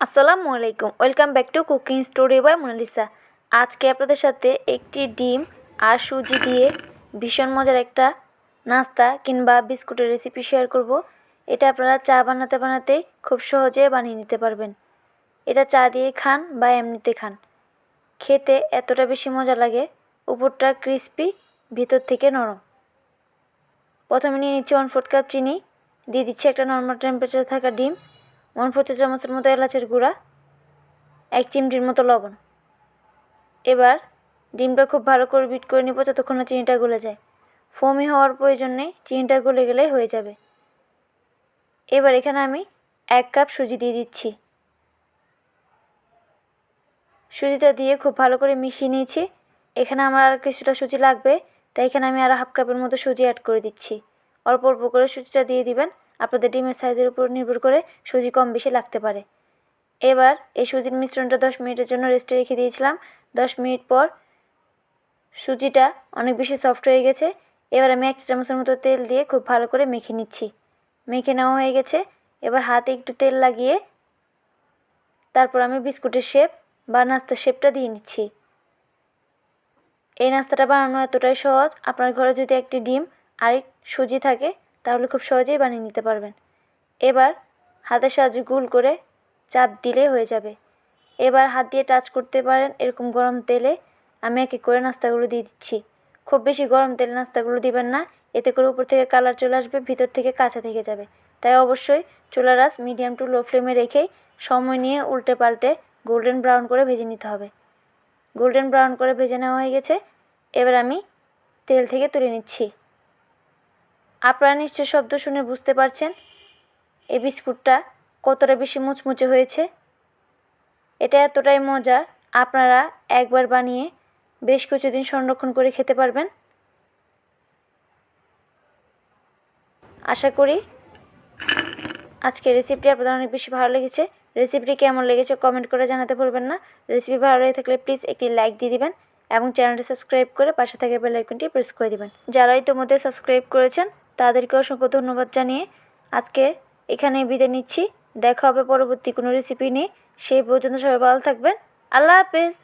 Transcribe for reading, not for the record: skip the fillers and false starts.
আসসালামু আলাইকুম, welcome back to cooking story by Munalisa. আজকে আপনাদের সাথে একটি ডিম আর সুজি দিয়ে ভীষণ মজার একটা নাস্তা কিংবা বিস্কুটের রেসিপি শেয়ার করব। এটা আপনারা চা বানাতে বানাতেই খুব সহজে বানিয়ে নিতে পারবেন। এটা চা দিয়ে খান বা এমনিতে খান, খেতে এতটা বেশি মজা লাগে। উপরটা ক্রিস্পি, ভিতর থেকে নরম। প্রথমে নিয়ে নিচ্ছি 1/4 কাপ চিনি, দিয়ে দিচ্ছি একটা নর্মাল টেম্পারেচারে থাকা ডিম, 1/4 চা চামচের মতো এলাচের গুঁড়া, 1 চিমটির মতো লবণ। এবার ডিমটা খুব ভালো করে বিট করে নিব যতক্ষণ না চিনিটা গলে যায়। ফোমি হওয়ার প্রয়োজন নেই, চিনিটা গলে গেলেই হয়ে যাবে। এবার এখানে আমি 1 কাপ সুজি দিয়ে দিচ্ছি। সুজিটা দিয়ে খুব ভালো করে মিশিয়ে নিয়েছি। এখানে আমার আর কিছুটা সুজি লাগবে, তাই এখানে আমি আর 1/2 কাপের মতো সুজি অ্যাড করে দিচ্ছি। অল্প অল্প করে সুজিটা দিয়ে দিবেন, আপনাদের ডিমের সাইজের উপর নির্ভর করে সুজি কম বেশি লাগতে পারে। এবার এই সুজির মিশ্রণটা 10 মিনিটের জন্য রেস্টে রেখে দিয়েছিলাম। 10 মিনিট পর সুজিটা অনেক বেশি সফট হয়ে গেছে। এবার আমি 1 চা চামচের মতো তেল দিয়ে খুব ভালো করে মেখে নিচ্ছি। মেখে নেওয়া হয়ে গেছে। এবার হাতে একটু তেল লাগিয়ে তারপর আমি বিস্কুটের শেপ বা নাস্তার শেপটা দিয়ে নিচ্ছি। এই নাস্তাটা বানানো এতটাই সহজ, আপনার ঘরে যদি একটি ডিম আর সুজি থাকে তাহলে খুব সহজেই বানিয়ে নিতে পারবেন। এবার হাতের সাহায্যে গোল করে চাপ দিলে হয়ে যাবে। এবার হাত দিয়ে টাচ করতে পারেন এরকম গরম তেলে আমি এক এক করে নাস্তাগুলো দিয়ে দিচ্ছি। খুব বেশি গরম তেলে নাস্তাগুলো দিবেন না, এতে করে উপর থেকে কালার চলে আসবে, ভিতর থেকে কাঁচা থেকে যাবে। তাই অবশ্যই চুলার আঁচ মিডিয়াম টু লো ফ্লেমে রেখেই সময় নিয়ে উল্টে পাল্টে গোল্ডেন ব্রাউন করে ভেজে নিতে হবে। গোল্ডেন ব্রাউন করে ভেজে নেওয়া হয়ে গেছে। এবার আমি তেল থেকে তুলে নিচ্ছি। আপনারা নিশ্চয় শব্দ শুনে বুঝতে পারছেন এই বিস্কুটটা কতটা বেশি মুচমুচে হয়েছে। এটা এতটাই মজা, আপনারা একবার বানিয়ে বেশ কিছুদিন সংরক্ষণ করে খেতে পারবেন। আশা করি আজকের রেসিপিটি আপনাদের অনেক বেশি ভালো লেগেছে। রেসিপিটি কেমন লেগেছে কমেন্ট করে জানাতে ভুলবেন না। রেসিপি ভালো লেগে থাকলে প্লিজ একটি লাইক দিয়ে দিবেন এবং চ্যানেলটি সাবস্ক্রাইব করে পাশে থাকা বেল আইকনটি প্রেস করে দিবেন। যারা ইতিমধ্যে সাবস্ক্রাইব করেছেন তাদেরকে অসংখ্য ধন্যবাদ জানিয়ে আজকে এখানেই বিদায় নিচ্ছি। দেখা হবে পরবর্তী কোনো রেসিপি নিয়ে। সেই পর্যন্ত সবাই ভালো থাকবেন। আল্লাহ হাফেজ।